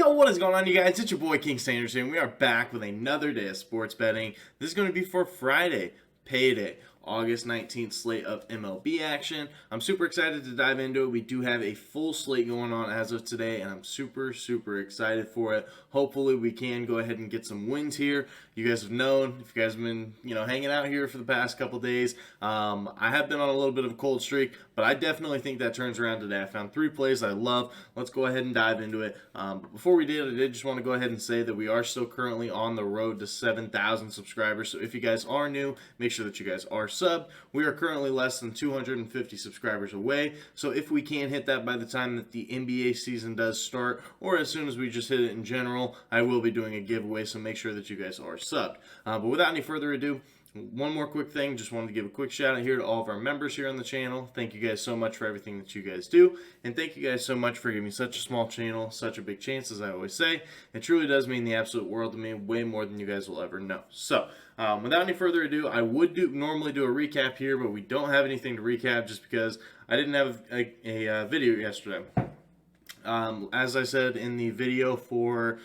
Yo, what is going on, you guys? It's your boy King Sanders here, and we are back with another day of sports betting. This is going to be for Friday, payday, August 19th slate of MLB action. I'm super excited to dive into it. We do have a full slate going on as of today, and I'm super excited for it. Hopefully, we can go ahead and get some wins here. You guys have known, if you guys have been, hanging out here for the past couple days, I have been on a little bit of a cold streak, but I definitely think that turns around today. I found 3 plays I love. Let's go ahead and dive into it. But before we did, I did just want to go ahead and say that we are still currently on the road to 7,000 subscribers. So if you guys are new, make sure that you guys are subbed. We are currently less than 250 subscribers away. So if we can hit that by the time that the NBA season does start, or as soon as we just hit it in general, I will be doing a giveaway. So make sure that you guys are subbed. But without any further ado, one more quick thing, just wanted to give a quick shout out here to all of our members here on the channel. Thank you guys so much for everything that you guys do, and thank you guys so much for giving me such a small channel, such a big chance, as I always say. It truly does mean the absolute world to me, way more than you guys will ever know. So, without any further ado, I would normally do a recap here, but we don't have anything to recap just because I didn't have a video yesterday. As I said in the video for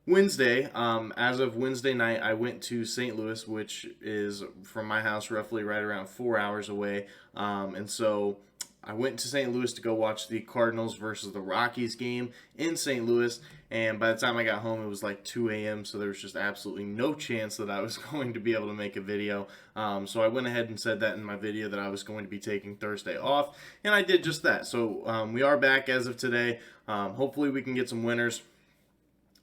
Wednesday, as of Wednesday night, I went to St. Louis, which is from my house roughly right around 4 hours away. And so I went to St. Louis to go watch the Cardinals versus the Rockies game in St. Louis. And by the time I got home, it was like 2 a.m. So there was just absolutely no chance that I was going to be able to make a video. So I went ahead and said that in my video that I was going to be taking Thursday off. And I did just that. So we are back as of today. Hopefully we can get some winners.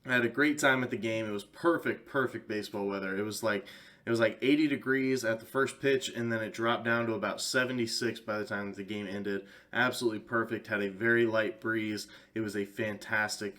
I had a great time at the game. It was perfect baseball weather. It was like 80 degrees at the first pitch, and then it dropped down to about 76 by the time the game ended. Absolutely perfect. Had a very light breeze. It was a fantastic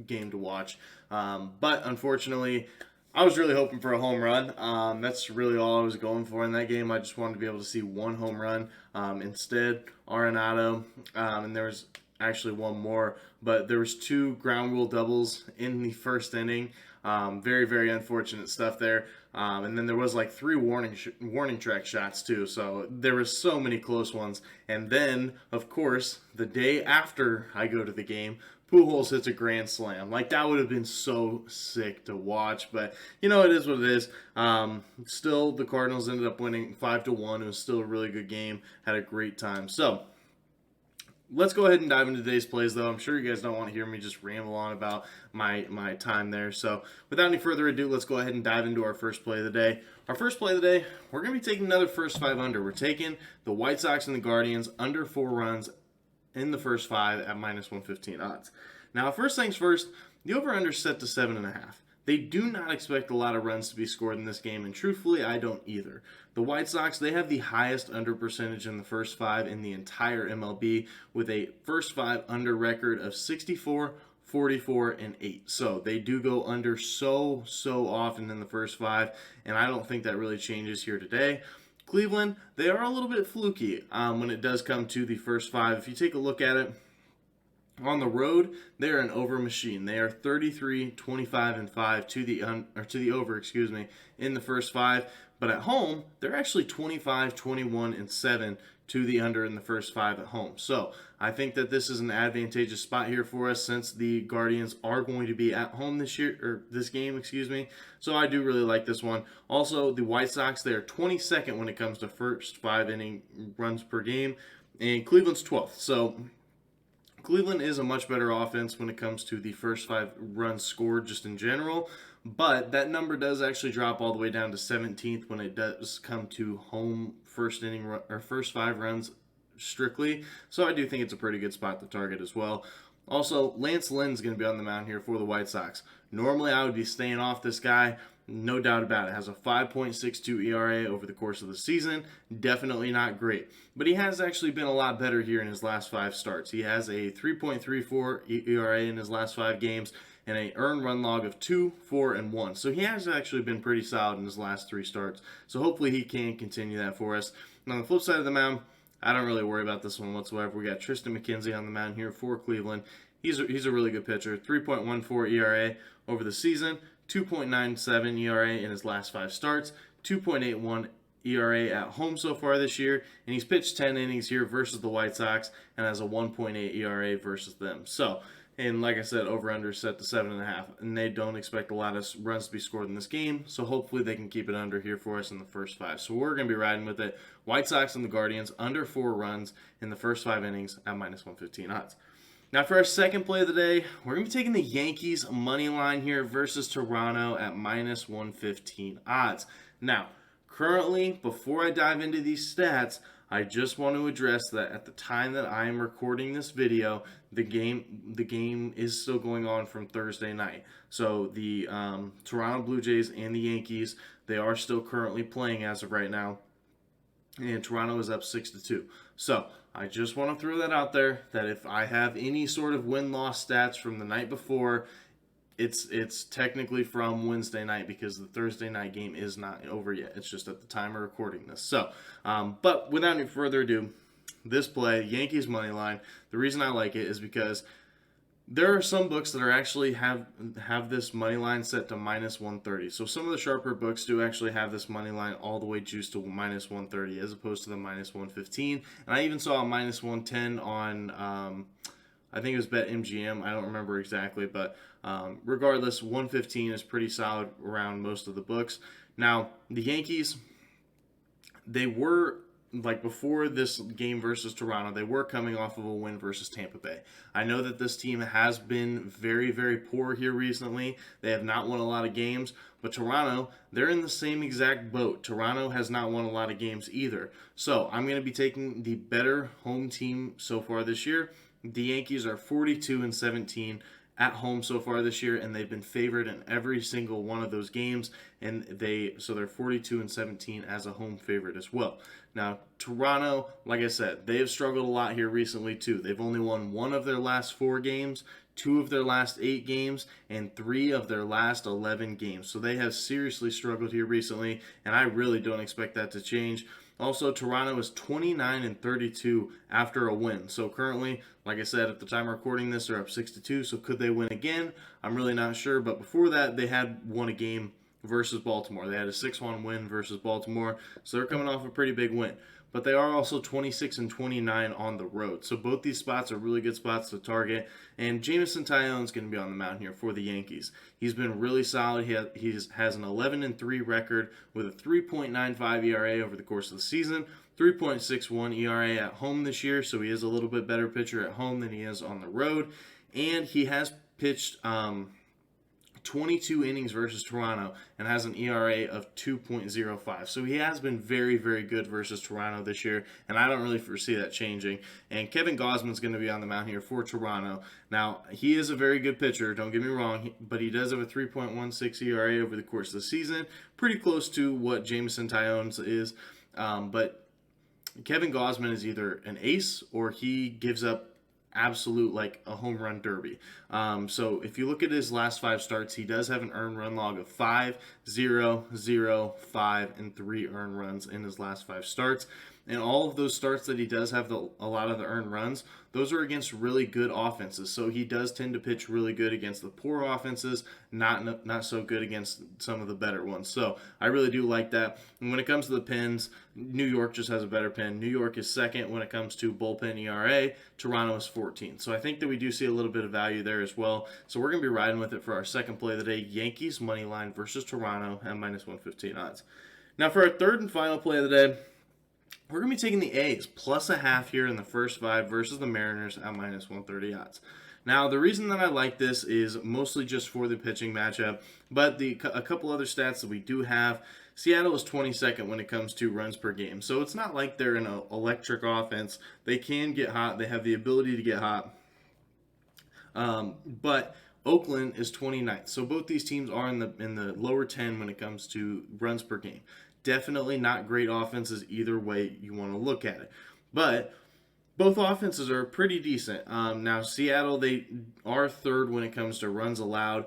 game to watch. But unfortunately, I was really hoping for a home run. That's really all I was going for in that game. I just wanted to be able to see one home run. Instead, Arenado, and there was actually one more, but there was 2 ground rule doubles in the first inning. Very unfortunate stuff there. And then there was like 3 warning track shots too. So there were so many close ones. And then, of course, the day after I go to the game, Pujols hits a grand slam. Like, that would have been so sick to watch, but it is what it is. Still, the Cardinals ended up winning 5-1. It was still a really good game. Had a great time. So let's go ahead and dive into today's plays, though. I'm sure you guys don't want to hear me just ramble on about my time there. So without any further ado, let's go ahead and dive into our first play of the day. Our first play of the day, we're going to be taking another first 5 under. We're taking the White Sox and the Guardians under 4 runs in the first 5 at minus 115 odds. Now, first things first, the over-under is set to 7.5. They do not expect a lot of runs to be scored in this game, and truthfully, I don't either. The White Sox, they have the highest under percentage in the first 5 in the entire MLB, with a first 5 under record of 64, 44, and 8. So they do go under so often in the first 5, and I don't think that really changes here today. Cleveland, they are a little bit fluky when it does come to the first 5. If you take a look at it, on the road, they're an over machine. They are 33, 25, and 5 to the over, in the first 5. But at home, they're actually 25, 21, and 7 to the under in the first 5 at home. So I think that this is an advantageous spot here for us, since the Guardians are going to be at home this game. So I do really like this one. Also, the White Sox, they are 22nd when it comes to first 5 inning runs per game, and Cleveland's 12th. So Cleveland is a much better offense when it comes to the first 5 runs scored just in general, but that number does actually drop all the way down to 17th when it does come to home first 5 runs strictly. So I do think it's a pretty good spot to target as well. Also, Lance Lynn's going to be on the mound here for the White Sox. Normally, I would be staying off this guy. No doubt about it. Has a 5.62 ERA over the course of the season. Definitely not great. But he has actually been a lot better here in his last 5 starts. He has a 3.34 ERA in his last 5 games and an earned run log of 2, 4, and 1. So he has actually been pretty solid in his last 3 starts. So hopefully he can continue that for us. And on the flip side of the mound, I don't really worry about this one whatsoever. We got Tristan McKenzie on the mound here for Cleveland. He's a really good pitcher. 3.14 ERA over the season. 2.97 ERA in his last 5 starts, 2.81 ERA at home so far this year, and he's pitched 10 innings here versus the White Sox and has a 1.8 ERA versus them. So And like I said, over-under set to 7.5. And they don't expect a lot of runs to be scored in this game. So hopefully they can keep it under here for us in the first 5. So we're going to be riding with it. White Sox and the Guardians under 4 runs in the first 5 innings at -115 odds. Now for our second play of the day, we're going to be taking the Yankees money line here versus Toronto at -115 odds. Now, currently, before I dive into these stats, I just want to address that at the time that I am recording this video, the game is still going on from Thursday night. So the Toronto Blue Jays and the Yankees, they are still currently playing as of right now. And Toronto is up 6-2. So I just want to throw that out there, that if I have any sort of win-loss stats from the night before, it's technically from Wednesday night, because the Thursday night game is not over yet. It's just at the time of recording this. So, but without any further ado, this play, Yankees money line, the reason I like it is because there are some books that are actually have this money line set to -130. So some of the sharper books do actually have this money line all the way juiced to -130 as opposed to the -115. And I even saw a -110 on, I think it was BetMGM. I don't remember exactly, but regardless, 115 is pretty solid around most of the books. Now, the Yankees, they were, like before this game versus Toronto, they were coming off of a win versus Tampa Bay. I know that this team has been very, very poor here recently. They have not won a lot of games, but Toronto, they're in the same exact boat. Toronto has not won a lot of games either. So I'm going to be taking the better home team so far this year. The Yankees are 42-17 at home so far this year, and they've been favored in every single one of those games, and they're 42-17 as a home favorite as well. Now, Toronto, like I said, they have struggled a lot here recently too. They've only won 1 of their last 4 games, 2 of their last 8 games, and 3 of their last 11 games. So they have seriously struggled here recently, and I really don't expect that to change. Also, Toronto is 29-32 after a win. So currently, like I said, at the time of recording this, they're up 6-2. So could they win again? I'm really not sure. But before that, they had won a game versus Baltimore. They had a 6-1 win versus Baltimore. So they're coming off a pretty big win. But they are also 26-29 on the road. So both these spots are really good spots to target. And Jameson Taillon is going to be on the mound here for the Yankees. He's been really solid. He has an 11-3 record with a 3.95 ERA over the course of the season, 3.61 ERA at home this year. So he is a little bit better pitcher at home than he is on the road. And he has pitched 22 innings versus Toronto and has an ERA of 2.05. So he has been very, very good versus Toronto this year, and I don't really foresee that changing. And Kevin Gausman's going to be on the mound here for Toronto. Now, he is a very good pitcher, don't get me wrong, but he does have a 3.16 ERA over the course of the season, pretty close to what Jameson Taillon's is. But Kevin Gausman is either an ace or he gives up absolute, like a home run derby. So if you look at his last 5 starts, he does have an earned run log of 5, 0, 0, 5, and 3 earned runs in his last 5 starts. And all of those starts that he does have a lot of the earned runs, those are against really good offenses. So he does tend to pitch really good against the poor offenses, not so good against some of the better ones. So I really do like that. And when it comes to the pins, New York just has a better pin. New York is second when it comes to bullpen ERA. Toronto is 14. So I think that we do see a little bit of value there as well. So we're going to be riding with it for our second play of the day, Yankees money line versus Toronto at -115 odds. Now for our third and final play of the day, we're going to be taking the A's plus a half here in the first 5 versus the Mariners at -130 odds. Now, the reason that I like this is mostly just for the pitching matchup, but a couple other stats that we do have. Seattle is 22nd when it comes to runs per game, so it's not like they're an electric offense. They can get hot. They have the ability to get hot. But Oakland is 29th, so both these teams are in the lower 10 when it comes to runs per game. Definitely not great offenses either way you want to look at it. But both offenses are pretty decent. Now, Seattle, they are third when it comes to runs allowed,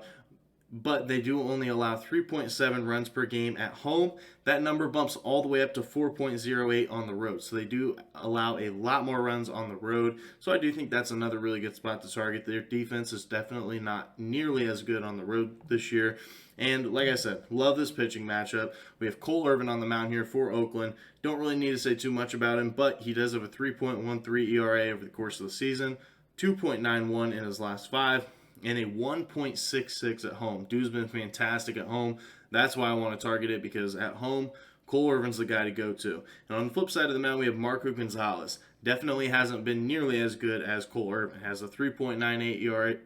but they do only allow 3.7 runs per game at home. That number bumps all the way up to 4.08 on the road. So they do allow a lot more runs on the road. So I do think that's another really good spot to target. Their defense is definitely not nearly as good on the road this year. And like I said, love this pitching matchup. We have Cole Irvin on the mound here for Oakland. Don't really need to say too much about him, but he does have a 3.13 ERA over the course of the season, 2.91 in his last 5, and a 1.66 at home. Dude's been fantastic at home. That's why I want to target it, because at home, Cole Irvin's the guy to go to. And on the flip side of the mound, we have Marco Gonzalez. Definitely hasn't been nearly as good as Cole Irvin. Has a 3.98 ERA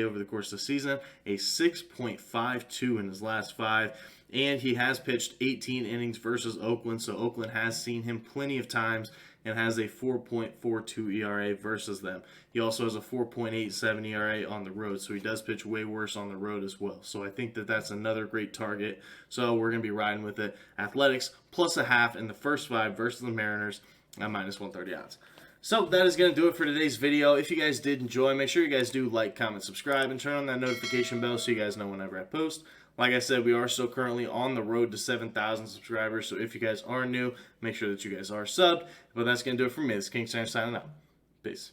over the course of the season, a 6.52 in his last 5, and he has pitched 18 innings versus Oakland, so Oakland has seen him plenty of times and has a 4.42 ERA versus them. He also has a 4.87 ERA on the road, so he does pitch way worse on the road as well. So I think that that's another great target. So we're going to be riding with it. Athletics plus a half in the first 5 versus the Mariners at minus 130 odds. So that is going to do it for today's video. If you guys did enjoy, make sure you guys do like, comment, subscribe, and turn on that notification bell so you guys know whenever I post. Like I said, we are still currently on the road to 7,000 subscribers, so if you guys are new, make sure that you guys are subbed. But that's going to do it for me. This is King Standard signing out. Peace.